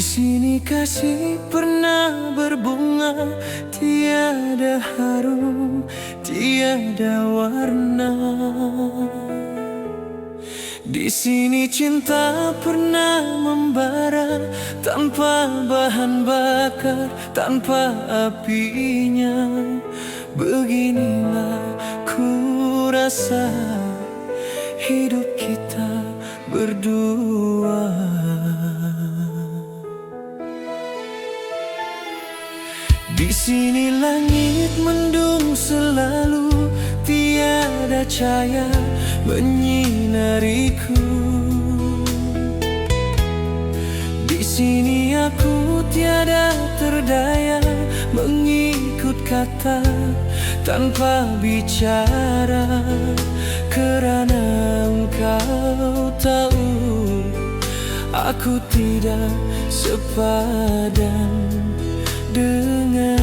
Di sini kasih pernah berbunga, tiada harum, tiada warna. Di sini cinta pernah membara, tanpa bahan bakar, tanpa apinya. Beginilah ku rasa hidup kita berdua. Di sini langit mendung selalu, tiada cahaya menyinariku. Di sini aku tiada terdaya mengikut kata tanpa bicara, kerana engkau tahu aku tidak sepadan denganmu.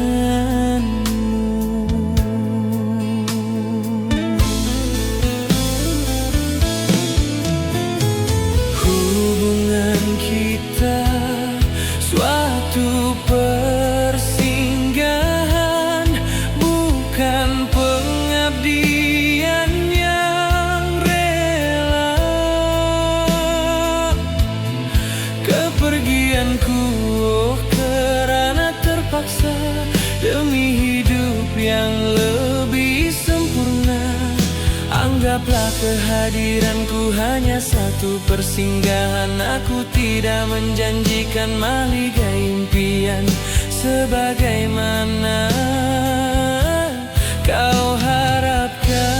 Hubungan kita suatu persinggahan, bukan pengabdian yang rela. Kepergianku kerana terpaksa demi hidup yang lebih sempurna. Anggaplah kehadiranku hanya satu persinggahan. Aku tidak menjanjikan mahligai impian sebagaimana kau harapkan.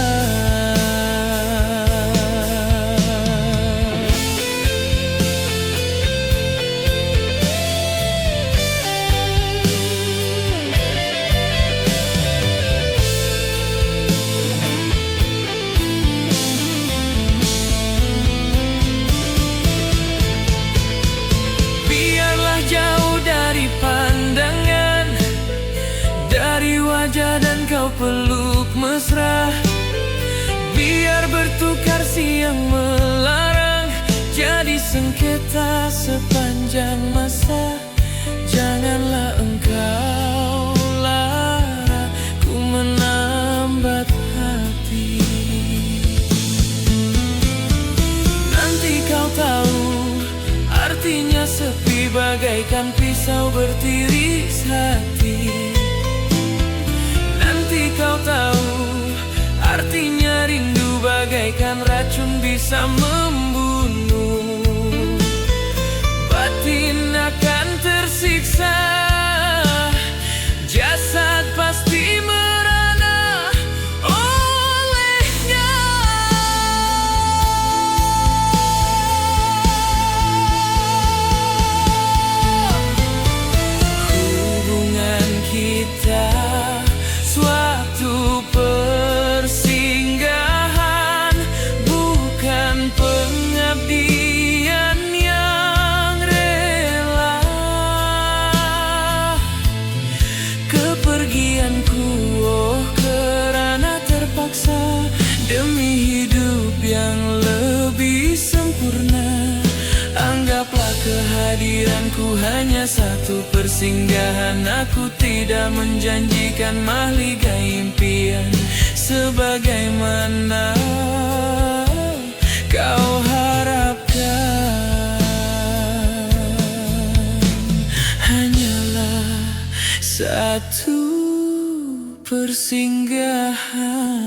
Dan kau peluk mesra, biar bertukar siang melarang jadi sengketa sepanjang masa. Janganlah engkau lara ku menambat hati. Nanti kau tahu artinya sepi bagaikan pisau bertiris hati. Kau tahu artinya rindu bagaikan racun bisa membunuh. Batin akan tersiksa, jasad pasti merana olehnya. Hubungan kita suatu persinggahan, bukan pengabdian yang rela. Kepergianku kerana terpaksa demi hidup yang lebih sempurna. Anggaplah kehadiranku hanya satu persinggahan. Aku tidak menjanjikan mahligai impian sebagaimana kau harapkan. Hanyalah satu persinggahan.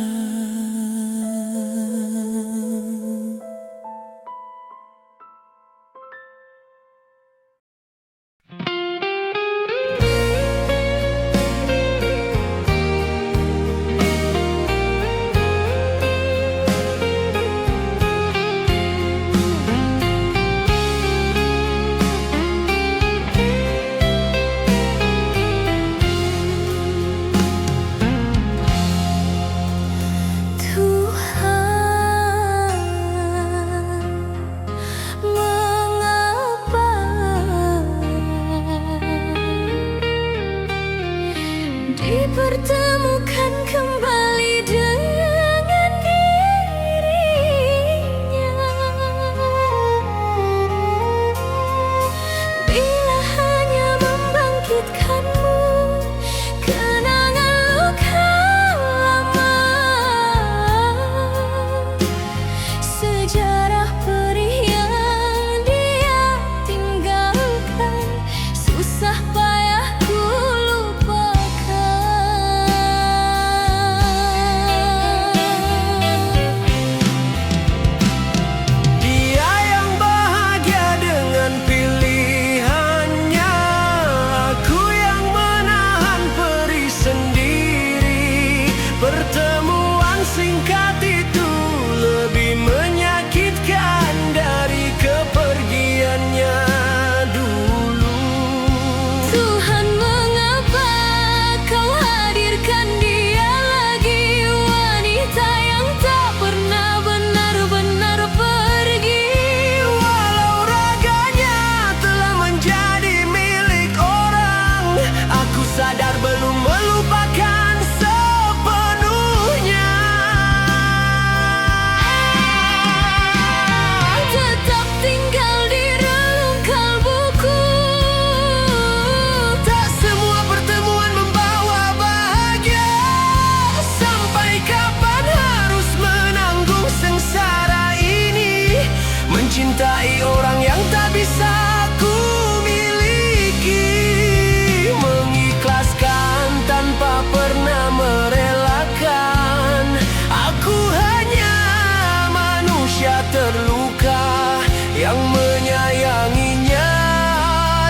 terluka, yang menyayanginya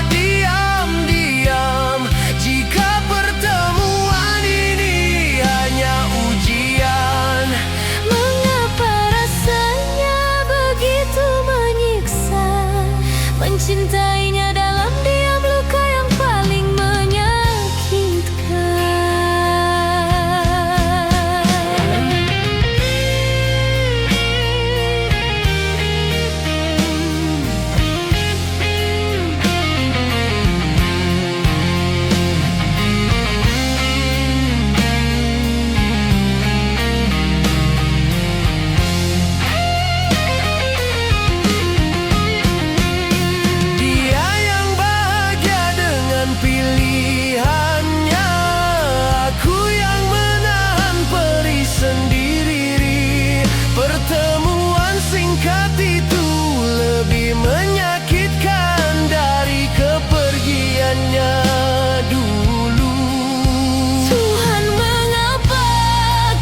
diam-diam. Jika pertemuan ini hanya ujian, mengapa rasanya begitu menyiksa, mencintainya dalam diam, luka yang paling menyakitkan. dia yang bahagia dengan pilihannya, aku yang menahan perih sendiri. Pertemuan singkat itu lebih menyakitkan dari kepergiannya dulu. Tuhan, mengapa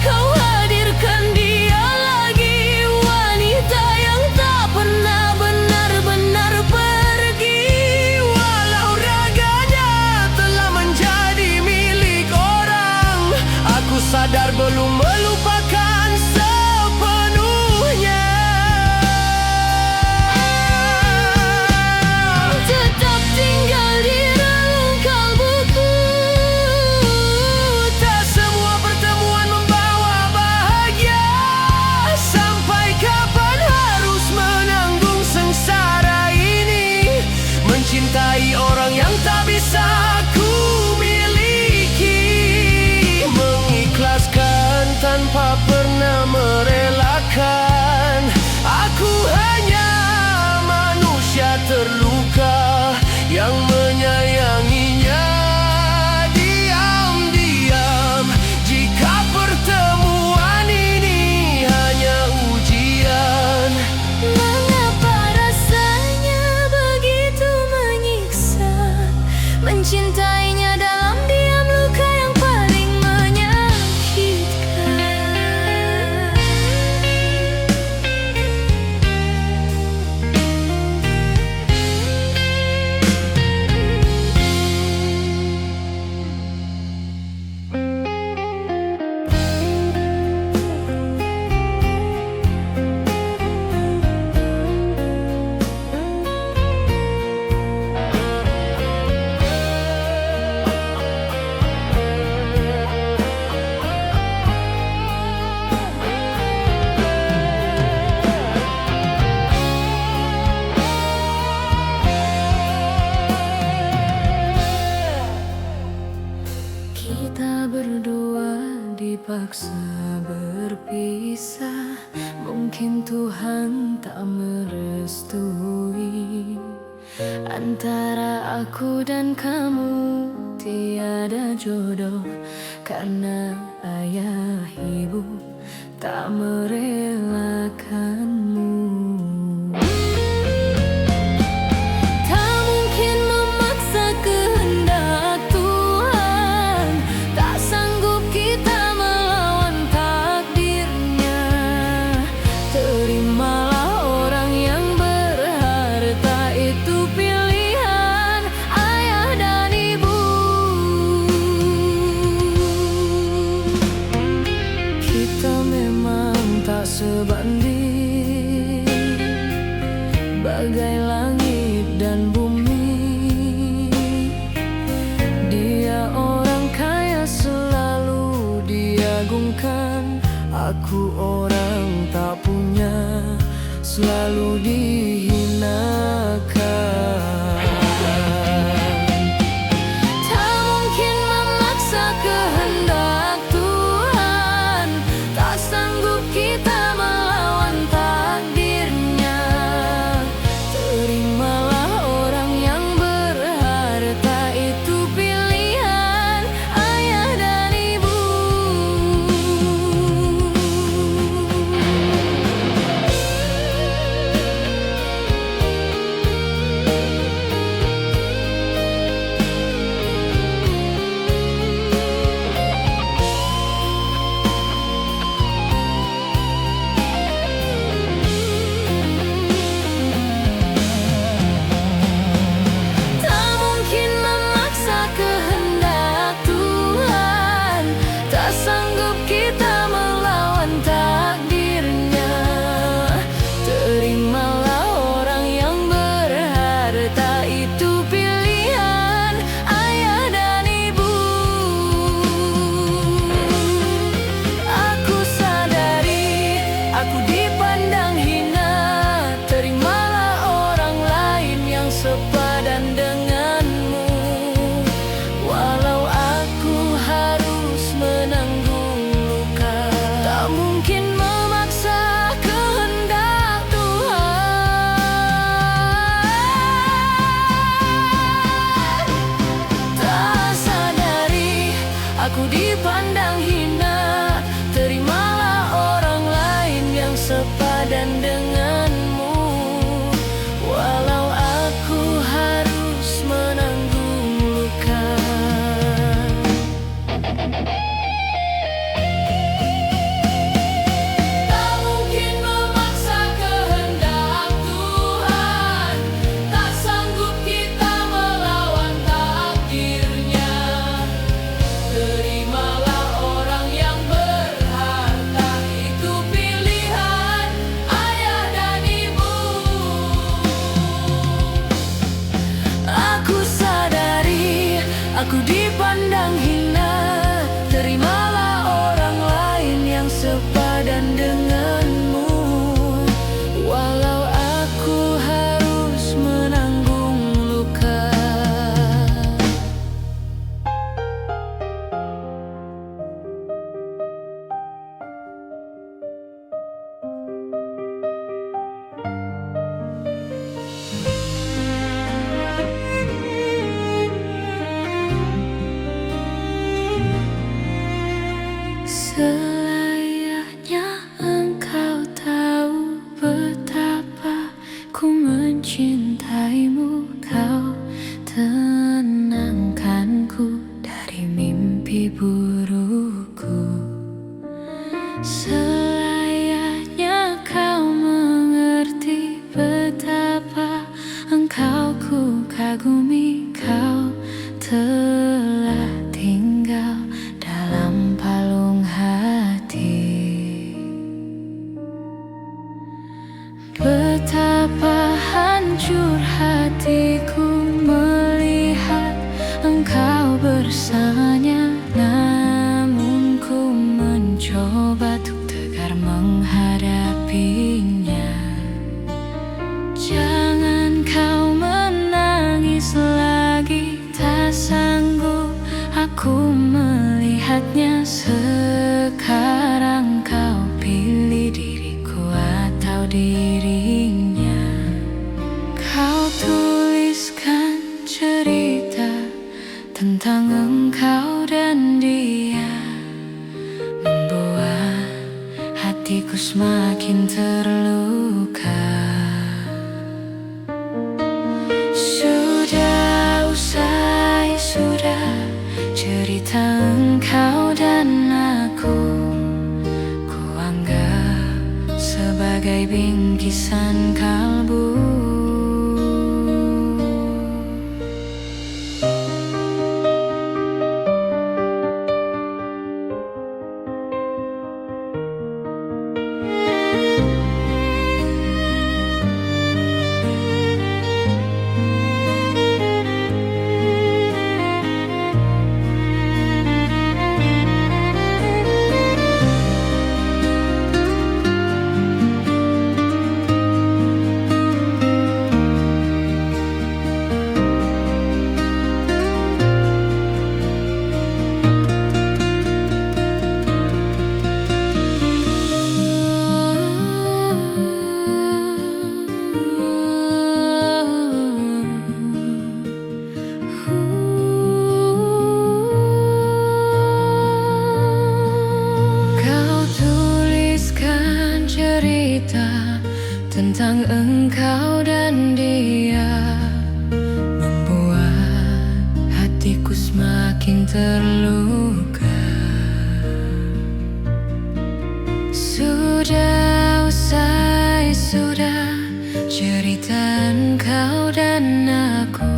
kau hadirkan dia lagi, wanita yang tak pernah benar-benar pergi. Walau raganya telah menjadi milik orang, aku sadar belum melupakan sepenuhnya. Tetap tinggal di relung kalbuku. Tak semua pertemuan membawa bahagia. Sampai kapan harus menanggung sengsara ini, mencintai orang yang tak bisa ku miliki, mengikhlaskan tanpa pernah merelakan. Aku hanya manusia terluka yang menyayanginya diam-diam. Jika pertemuan ini hanya ujian, Mengapa rasanya begitu menyiksa, mencintainya dalam diam, luka yang paling menyakitkan. Kita berdua dipaksa berpisah, mungkin Tuhan tak merestui. Antara aku dan kamu tiada jodoh, karena ayah ibu tak merelakanmu. Tak mungkin memaksa kehendak Tuhan, tak sanggup kita melawan takdirnya. Terimalah orang yang berharta, itu pilihan ayah dan ibu. Kita memang tak sebanding, bagai langit dan bumi. Dia orang kaya selalu diagungkan, aku orang tak punya selalu dihinakan. Tak mungkin memaksa kehendak Tuhan, tak sanggup kita melawan takdirnya. Terimalah orang yang berharta, itu pilihan ayah dan ibu. sepadan denganmu, walau aku harus menanggung luka. Tak mungkin memaksa kehendak Tuhan, tak sanggup kita melawan takdirnya. Terimalah orang yang berharta, itu pilihan ayah dan ibu. Aku sadari aku dipandang hina, terimalah orang lain yang sepadan denganmu, walau aku harus menanggung luka. Selayaknya engkau tahu betapa ku mencintaimu. Kau tenangkanku dari mimpi burukku. Selayaknya kau mengerti betapa engkau ku kagumi. Kau telah tinggal dalam palung hati. Betapa hancur hatiku melihat engkau bersamanya, namun ku mencoba untuk tegar menghadapinya. Jangan kau menangis lagi, tak sanggup aku melihatnya. Sekarang kau pilih diriku atau dirinya. Kau tuliskan cerita tentang engkau dan dia, membuat hatiku semakin terluka. Sudah usai, sudah cerita engkau dan aku, ku anggap sebagai bingkisan kalbu. Tentang engkau dan dia, membuat hatiku semakin terluka. Sudah usai, sudah cerita engkau dan aku,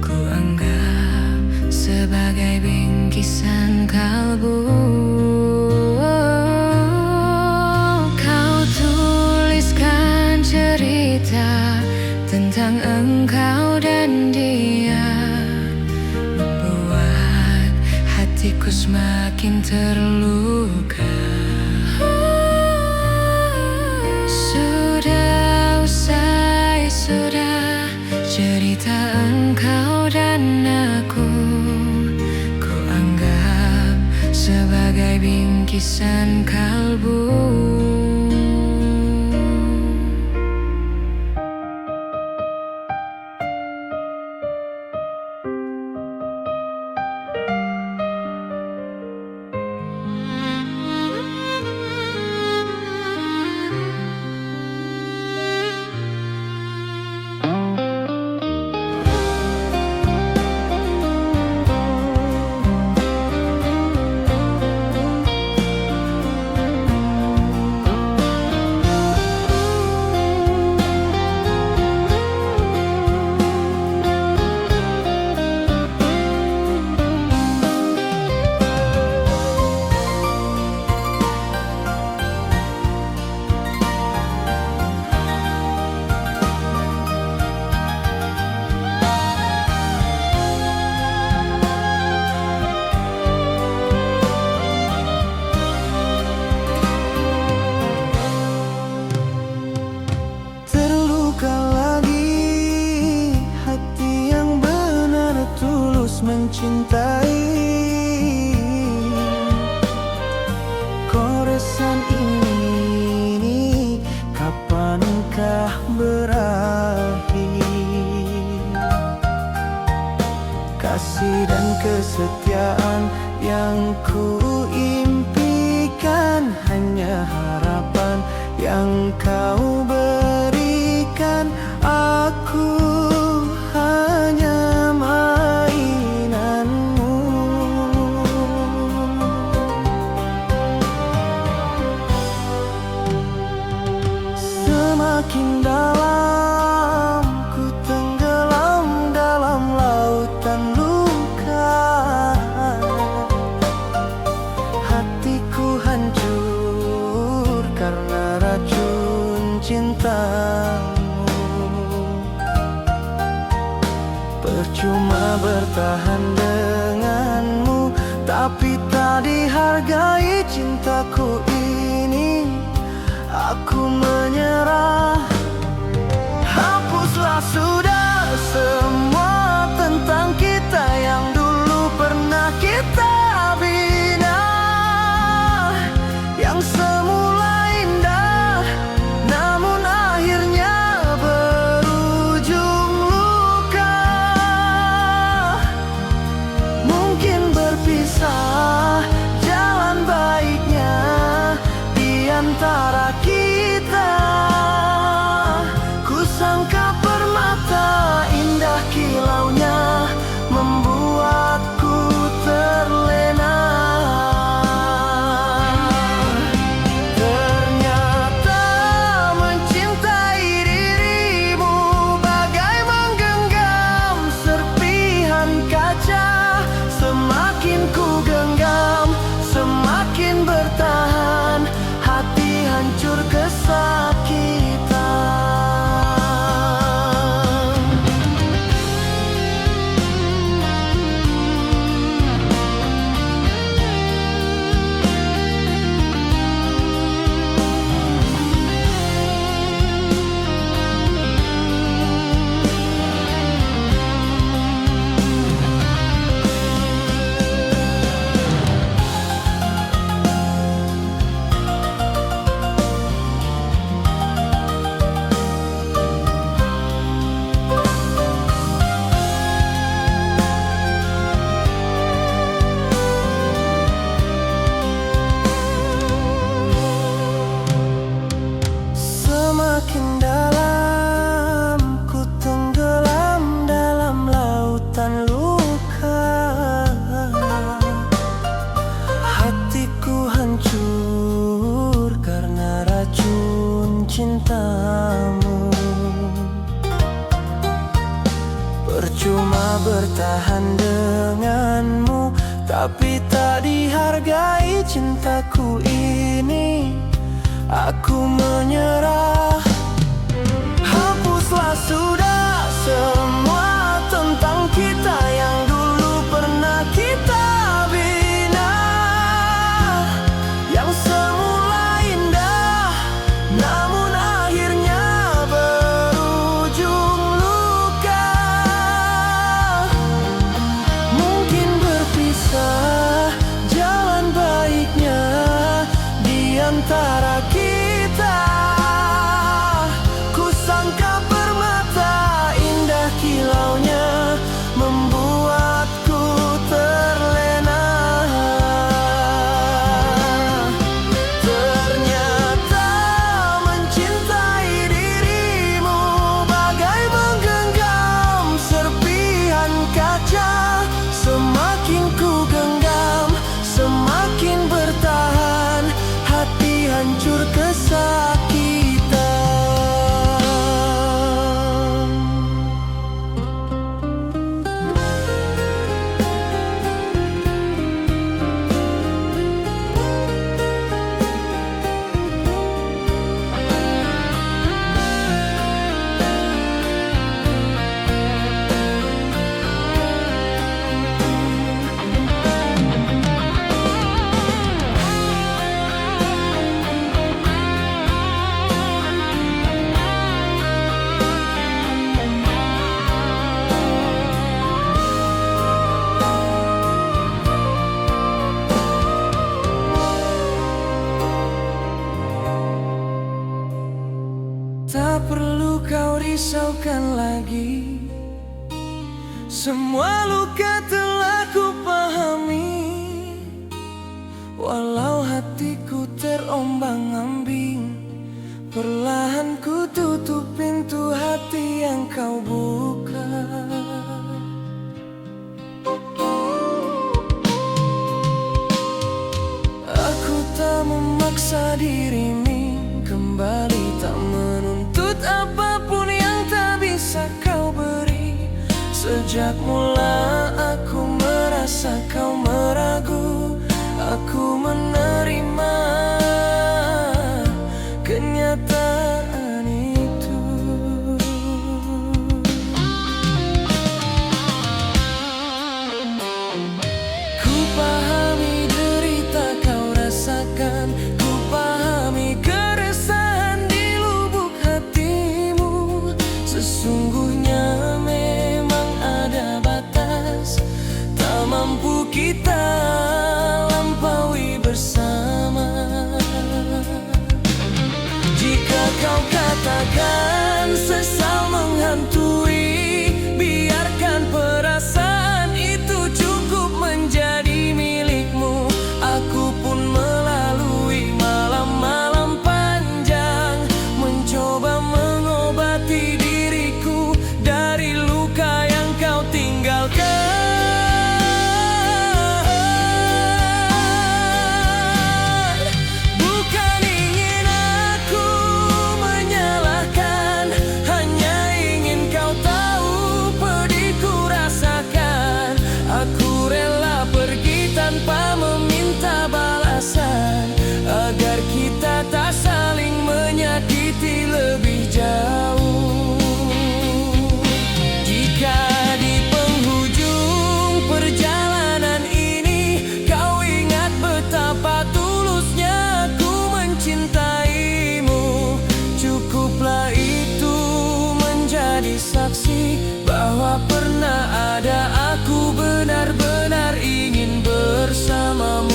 ku anggap sebagai bingkisan kalbu. Cerita tentang engkau dan dia, membuat hatiku semakin terluka. Sudah usai, sudah cerita engkau dan aku, ku anggap sebagai bingkisan kalbu. dan kesetiaan yang ku impikan, hanya harapan yang kau berikan. Aku hanya mainanmu. Semakin dalam ku tenggelam dalam lautan luka, hatiku hancur karena racun cintamu. Percuma bertahan denganmu, tapi tak dihargai cintaku ini. Aku menyerah. Hapuslah sudah semua tentang kita yang dulu pernah kita bina, yang semula indah namun akhirnya berujung luka. Mungkin berpisah jalan baiknya di antara kita. Kusangka permata indah kilaunya membuatku terlena. Ternyata mencintai dirimu bagai menggenggam serpihan kaca. Semakin ku genggam, semakin bertahan, hati hancur kesakitan. Semakin dalam ku tenggelam dalam lautan luka, hatiku hancur karena racun cintamu. Percuma bertahan denganmu, tapi tak dihargai cintaku ini. Aku menyerah. Hapuslah sudah semua tentang kita yang dulu pernah kita bina, yang semula indah namun akhirnya berujung luka. Mungkin berpisah jalan baiknya di antara kita. Kusangka permata indah kilaunya membuatku terlena. Ternyata mencintai dirimu bagai menggenggam serpihan kaca. Semakin ku genggam, semakin bertahan, hati hancur kesakitan. Tak perlu kau risaukan lagi, semua luka telah Walau hatiku terombang-ambing, perlahan ku tutup pintu hati yang kau buka. Aku tak memaksa dirimu kembali, tak menuntut apapun yang tak bisa kau beri. Sejak mula aku merasa kau meragu, aku menerima kenyataan itu. Ku pahami derita kau rasakan, ku pahami keresahan di lubuk hatimu. Sesungguhnya memang ada batas, tak mampu kita lampaui bersama. Jika kau katakan sesal menghantui, biarkan perasaan itu cukup menjadi milikmu. Aku pun melalui malam-malam panjang, mencoba mengobati diriku dari luka yang kau tinggalkan. Aku rela pergi tanpa meminta balasan, agar kita tak saling menyakiti lebih jauh. Jika di penghujung perjalanan ini kau ingat betapa tulusnya aku mencintaimu, cukuplah itu menjadi saksi bahwa pernah ada aku benar-benar ingin bersamamu.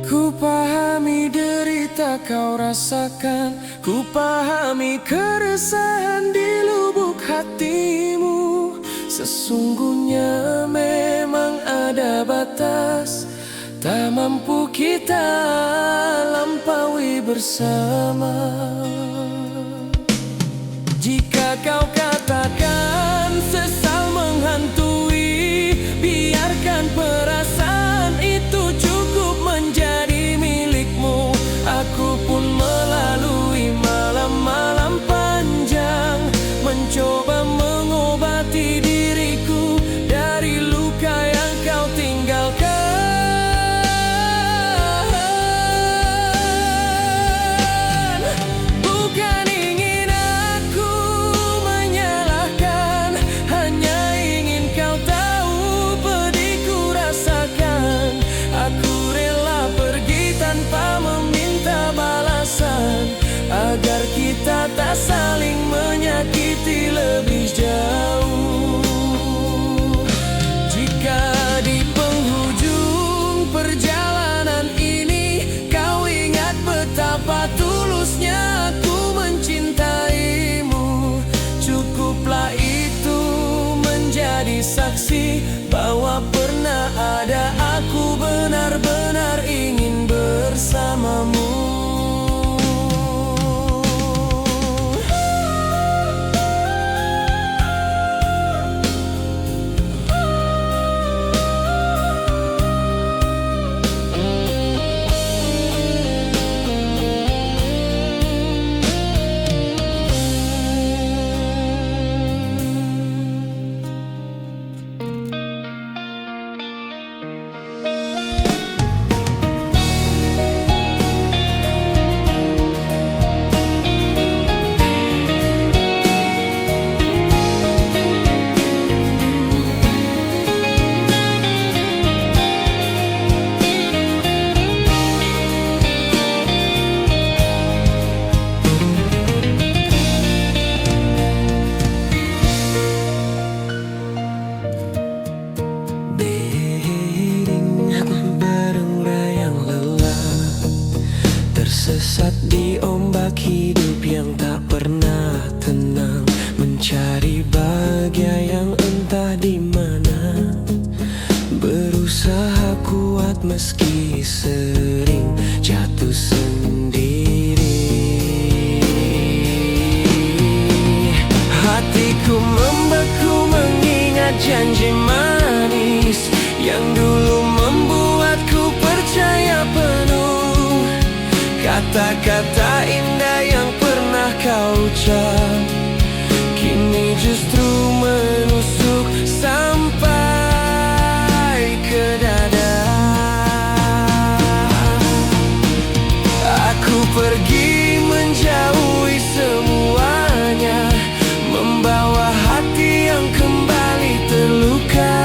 Ku pahami derita kau rasakan, ku pahami keresahan di lubuk hatimu. Sesungguhnya memang ada batas, tak mampu kita lampaui bersama. Jika kau katakan sesal menghantui, biarkan perasaan itu cukup menjadi milikmu. Aku pun melalui malam-malam panjang, mencoba mengobati diriku dari luka yang kau tinggalkan. Bukan ingin aku menyalahkan, janji manis yang dulu membuatku percaya penuh. Kata-kata indah yang pernah kau ucap kini justru menusuk sampai ke dada. Aku pergi menjauhi semuanya, membawa hati yang kembali terluka.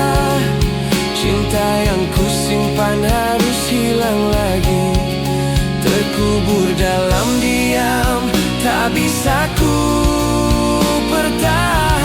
Cinta yang kusimpan harus hilang lagi, terkubur dalam diam, tak bisa ku pertahankan.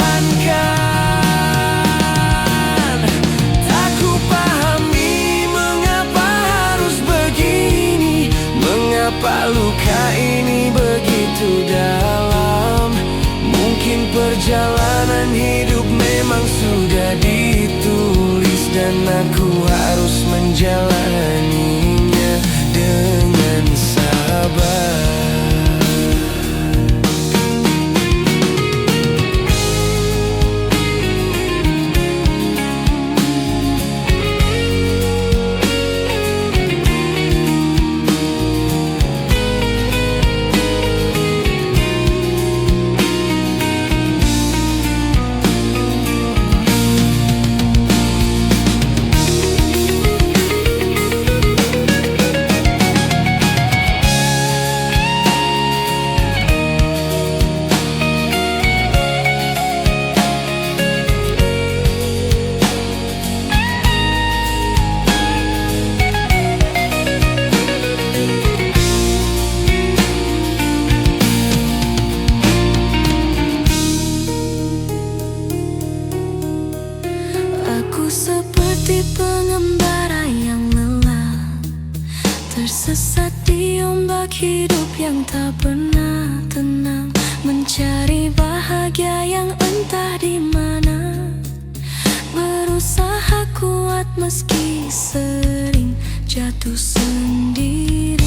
Tak ku pahami mengapa harus begini, mengapa luka ini begitu dalam. Mungkin perjalanan hidup memang sudah ditulis dan aku harus menjalaninya dengan sabar. Seperti pengembara yang lelah, tersesat di ombak hidup yang tak pernah tenang, mencari bahagia yang entah di mana. Berusaha kuat meski sering jatuh sendiri.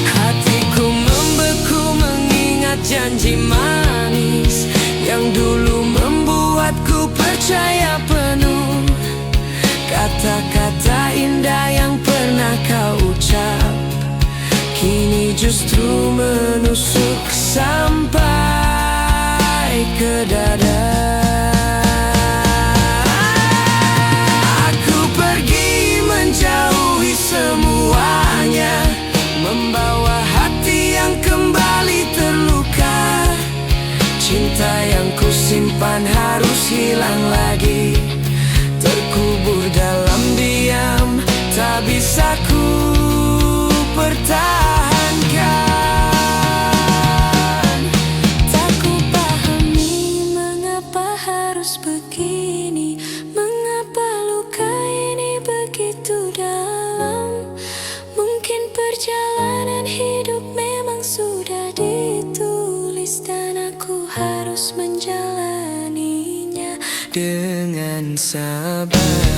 Hatiku membeku mengingat janji manis yang dulu membuatku percaya penuh. Kata-kata indah yang pernah kau ucap kini justru menusuk sampai ke dada. Aku pergi menjauhi semuanya, membawa hati yang kembali terluka. Cinta yang kusimpan harus hilang lagi, terkubur dalam diam, tak bisa ku pertahankan. Tak ku pahami mengapa harus begini, mengapa luka ini begitu dalam. Mungkin perjalanan hidup memang sudah ditulis dan aku harus menjalaninya dengan sabar.